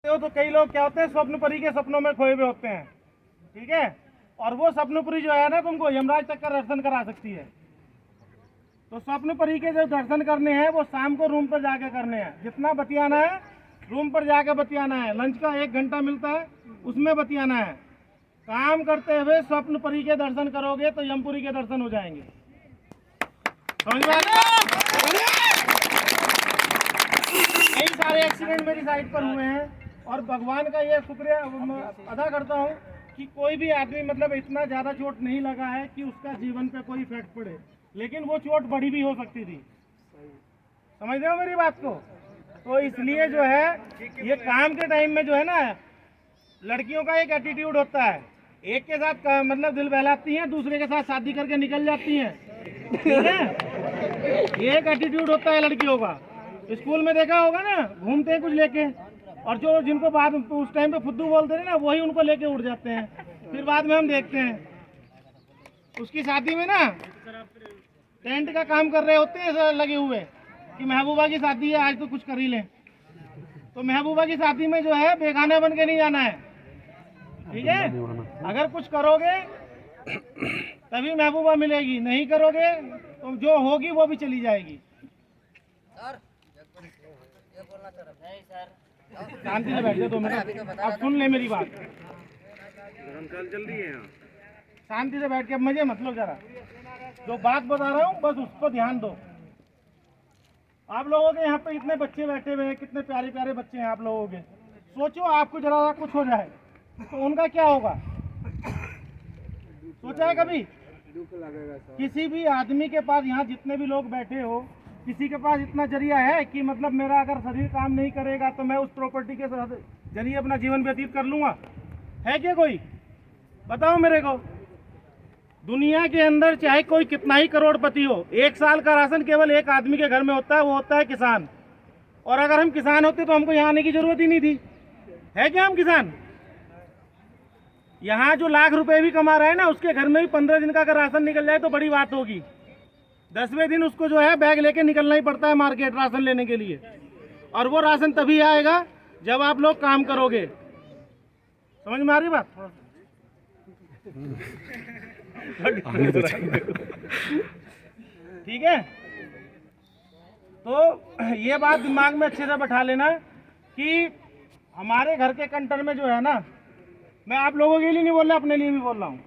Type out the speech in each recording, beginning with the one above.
तो कई लोग क्या होते हैं, स्वप्नपुरी के सपनों में खोए हुए होते हैं, ठीक है। और वो स्वप्नपुरी जो है ना, तुमको यमराज तक का दर्शन करा सकती है। तो स्वप्नपुरी के जो दर्शन करने हैं वो शाम को रूम पर जाके करने हैं। जितना बतियाना है रूम पर जाके बतियाना है। लंच का 1 घंटा मिलता है, उसमें बतियाना है। काम करते हुए स्वप्नपुरी के दर्शन करोगे तो यमपुरी के दर्शन हो जाएंगे। समझ में आ गया? कई सारे एक्सीडेंट मेरी साइड पर हुए हैं और भगवान का ये शुक्रिया अदा करता हूँ कि कोई भी आदमी मतलब इतना ज़्यादा चोट नहीं लगा है कि उसका जीवन पे कोई इफेक्ट पड़े, लेकिन वो चोट बड़ी भी हो सकती थी। समझ रहे हो मेरी बात को? तो इसलिए जो है ये काम के टाइम में जो है ना, लड़कियों का एक एटीट्यूड होता है, एक के साथ मतलब दिल बहलाती हैं, दूसरे के साथ शादी करके निकल जाती हैं, ठीक है। ये एक एटीट्यूड होता है लड़कियों का। स्कूल में देखा होगा ना, घूमते हैं कुछ लेके, और जो जिनको बाद उस टाइम पे फुद्दू बोलते हैं ना, वही उनको लेके उड़ जाते हैं। फिर बाद में हम देखते हैं उसकी शादी में ना टेंट का काम कर रहे होते हैं लगे हुए कि महबूबा की शादी है, आज तो कुछ कर ही लें। तो महबूबा की शादी में जो है बेगाना बन के नहीं जाना है, ठीक है। अगर कुछ करोगे तभी महबूबा मिलेगी, नहीं करोगे तो जो होगी वो भी चली जाएगी। शांति से बैठ जा 2 मिनट, अब सुन ले मेरी बात। जल्दी है, शांति से बैठ के अब मजे मतलब जरा जो बात बता रहा हूँ बस उस पर ध्यान दो। आप लोगों के यहाँ पे इतने बच्चे बैठे हुए हैं, कितने प्यारे प्यारे बच्चे हैं आप लोगों के। सोचो आपको जरा कुछ हो जाए तो उनका क्या होगा, सोचा है कभी? दुख लगेगा। किसी भी आदमी के पास, यहाँ जितने भी लोग बैठे हो, किसी के पास इतना जरिया है कि मतलब मेरा अगर शरीर काम नहीं करेगा तो मैं उस प्रॉपर्टी के जरिए अपना जीवन व्यतीत कर लूँगा? है क्या कोई? बताओ मेरे को। दुनिया के अंदर चाहे कोई कितना ही करोड़पति हो, 1 साल का राशन केवल एक आदमी के घर में होता है, वो होता है किसान। और अगर हम किसान होते तो हमको यहाँ आने की जरूरत ही नहीं थी। है क्या हम किसान? यहाँ जो लाख रुपए भी कमा रहा है ना, उसके घर में भी 15 दिन का अगर राशन निकल जाए तो बड़ी बात होगी। 10वें दिन उसको जो है बैग लेके निकलना ही पड़ता है मार्केट राशन लेने के लिए। और वो राशन तभी आएगा जब आप लोग काम करोगे। समझ में आ रही बात? ठीक है। तो ये बात दिमाग में अच्छे से बैठा लेना कि हमारे घर के कंटर में जो है ना, मैं आप लोगों के लिए नहीं बोल रहा, अपने लिए भी बोल रहा हूँ,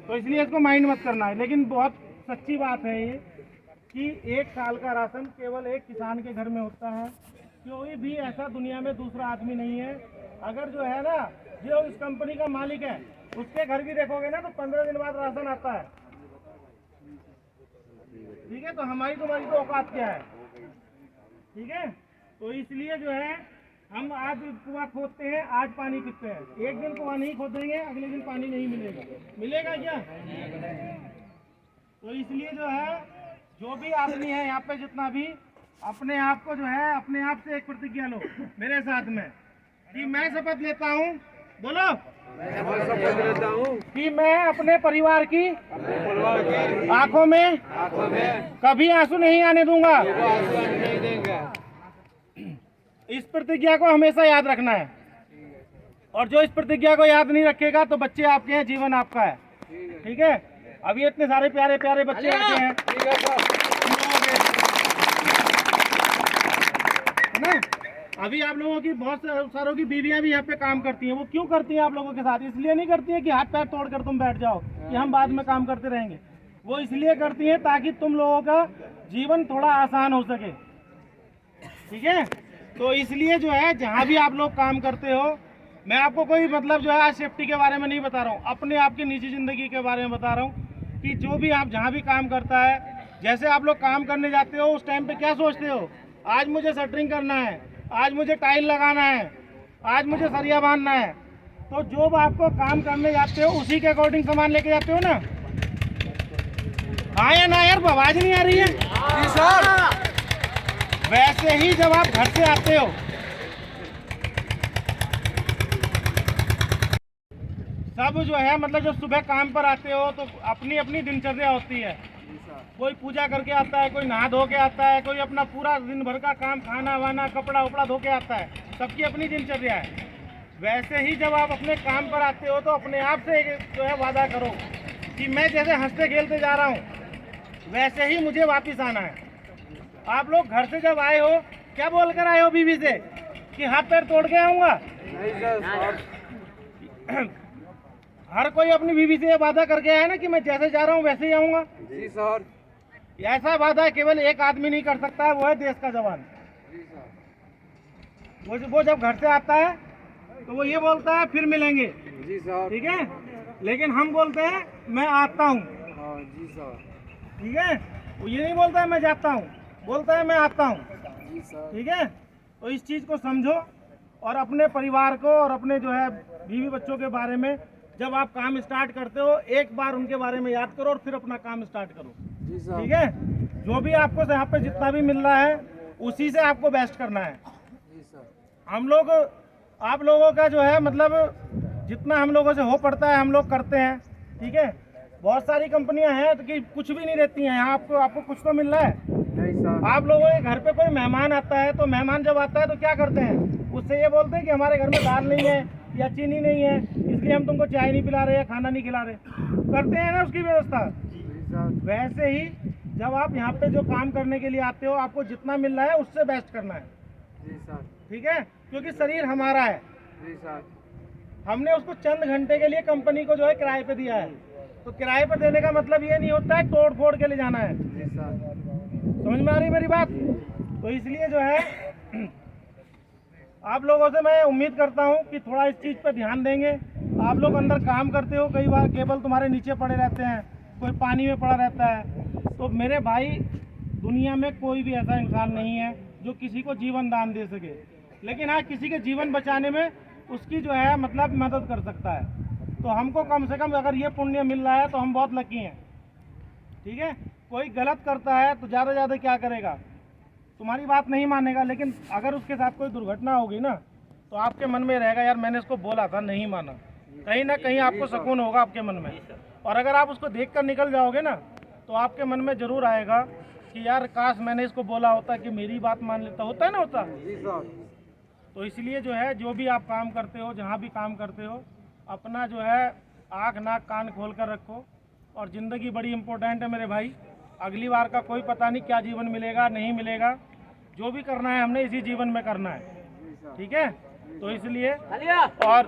तो इसलिए इसको माइंड मत करना है। लेकिन बहुत सच्ची बात है ये कि 1 साल का राशन केवल एक किसान के घर में होता है। कोई भी ऐसा दुनिया में दूसरा आदमी नहीं है। अगर जो है ना, जो इस कंपनी का मालिक है, उसके घर भी देखोगे ना तो 15 दिन बाद राशन आता है, ठीक है। तो हमारी तुम्हारी तो औकात क्या है, ठीक है। तो इसलिए जो है हम आज कुआं खोदते हैं, आज पानी पीते हैं। एक दिन कुआं नहीं खोदेंगे, अगले दिन पानी नहीं मिलेगा। मिलेगा क्या? तो इसलिए जो है, जो भी आदमी है यहाँ पे, जितना भी, अपने आप को जो है, अपने आप से एक प्रतिज्ञा लो मेरे साथ में कि मैं शपथ लेता हूँ, बोलो, शपथ लेता हूँ कि मैं अपने परिवार की आंखों में कभी आंसू नहीं आने दूंगा। इस प्रतिज्ञा को हमेशा याद रखना है। और जो इस प्रतिज्ञा को याद नहीं रखेगा तो बच्चे आपके हैं, जीवन आपका है, ठीक है। अभी इतने सारे प्यारे प्यारे बच्चे बैठे हैं, है ना। अभी आप लोगों की बहुत सारों की बीवियां भी यहाँ पे काम करती हैं। वो क्यों करती हैं आप लोगों के साथ? इसलिए नहीं करती हैं कि हाथ पैर तोड़कर तुम बैठ जाओ कि हम बाद में काम करते रहेंगे। वो इसलिए करती हैं ताकि तुम लोगों का जीवन थोड़ा आसान हो सके, ठीक है। तो इसलिए जो है, जहाँ भी आप लोग काम करते हो, मैं आपको कोई मतलब जो है आज सेफ्टी के बारे में नहीं बता रहा हूँ, अपने आप की निजी जिंदगी के बारे में बता रहा हूँ कि जो भी आप जहाँ भी काम करता है, जैसे आप लोग काम करने जाते हो उस टाइम पे क्या सोचते हो? आज मुझे शटरिंग करना है, आज मुझे टाइल लगाना है, आज मुझे सरिया बांधना है। तो जो आपको काम करने जाते हो उसी के अकॉर्डिंग सामान लेके जाते हो ना? हाँ या ना यार, आवाज नहीं आ रही है? जी सर। वैसे ही जब आप घर से आते हो, सब जो है मतलब जब सुबह काम पर आते हो तो अपनी अपनी दिनचर्या होती है। कोई पूजा करके आता है, कोई नहा धो के आता है, कोई अपना पूरा दिन भर का काम, खाना वाना, कपड़ा उपड़ा धो के आता है। सबकी अपनी दिनचर्या है। वैसे ही जब आप अपने काम पर आते हो तो अपने आप से जो है वादा करो कि मैं जैसे हंसते खेलते जा रहा हूँ वैसे ही मुझे वापस आना है। आप लोग घर से जब आए हो क्या बोल कर आए हो बीवी से कि हाथ पैर तोड़ के आऊँगा? हर कोई अपनी बीवी से ये वादा करके आया ना कि मैं जैसे जा रहा हूँ वैसे ही आऊँगा। जी सर। ऐसा वादा केवल एक आदमी नहीं कर सकता है, वो है देश का जवान। वो जब घर से आता है तो वो ये बोलता है फिर मिलेंगे। जी सर। ठीक है, लेकिन हम बोलते हैं मैं आता हूँ। हाँ जी सर। ठीक है, वो ये नहीं बोलता है मैं जाता हूँ, बोलता है मैं आता हूँ। जी सर। ठीक है, तो इस चीज़ को समझो और अपने परिवार को और अपने जो है बीवी बच्चों के बारे में जब आप काम स्टार्ट करते हो एक बार उनके बारे में याद करो और फिर अपना काम स्टार्ट करो। जी सर। ठीक है, जो भी आपको यहाँ पे जितना भी मिल रहा है उसी से आपको बेस्ट करना है। जी सर। हम लोग आप लोगों का जो है मतलब जितना हम लोगों से हो पड़ता है हम लोग करते हैं। ठीक है, बहुत सारी कंपनियां हैं तो कि कुछ भी नहीं रहती हैं, यहाँ आपको कुछ तो मिल रहा है। नहीं सर। आप लोगों के घर पे कोई मेहमान आता है तो मेहमान जब आता है तो क्या करते हैं, उससे ये बोलते हैं कि हमारे घर में दाल नहीं है या चीनी नहीं है इसलिए हम तुमको चाय नहीं पिला रहे या खाना नहीं खिला रहे, करते हैं ना उसकी व्यवस्था। जी सर। वैसे ही जब आप यहाँ पे जो काम करने के लिए आते हो आपको जितना मिल रहा है उससे बेस्ट करना है। जी सर। ठीक है, क्योंकि शरीर हमारा है, जी सर। हमने उसको चंद घंटे के लिए कंपनी को जो है किराए पे दिया है, तो किराए पर देने का मतलब ये नहीं होता है तोड़ फोड़ के ले जाना है। जी सर। समझ में आ रही मेरी बात? तो इसलिए जो है आप लोगों से मैं उम्मीद करता हूँ कि थोड़ा इस चीज़ पर ध्यान देंगे। आप लोग अंदर काम करते हो, कई बार केबल तुम्हारे नीचे पड़े रहते हैं, कोई पानी में पड़ा रहता है। तो मेरे भाई दुनिया में कोई भी ऐसा इंसान नहीं है जो किसी को जीवन दान दे सके, लेकिन हाँ किसी के जीवन बचाने में उसकी जो है मतलब मदद कर सकता है। तो हमको कम से कम अगर ये पुण्य मिल रहा है तो हम बहुत लकी हैं। ठीक है, कोई गलत करता है तो ज़्यादा ज़्यादा क्या करेगा, तुम्हारी बात नहीं मानेगा, लेकिन अगर उसके साथ कोई दुर्घटना होगी ना तो आपके मन में रहेगा यार मैंने इसको बोला था नहीं माना, कहीं ना कहीं आपको सुकून होगा आपके मन में। और अगर आप उसको देख कर निकल जाओगे ना तो आपके मन में ज़रूर आएगा कि यार काश मैंने इसको बोला होता कि मेरी बात मान लेता, होता है ना होता। जी सर। तो इसलिए जो है जो भी आप काम करते हो जहाँ भी काम करते हो अपना जो है आँख नाक कान खोल कर रखो। और ज़िंदगी बड़ी इम्पोर्टेंट है मेरे भाई, अगली बार का कोई पता नहीं क्या जीवन मिलेगा नहीं मिलेगा, जो भी करना है हमने इसी जीवन में करना है। ठीक है, तो इसलिए और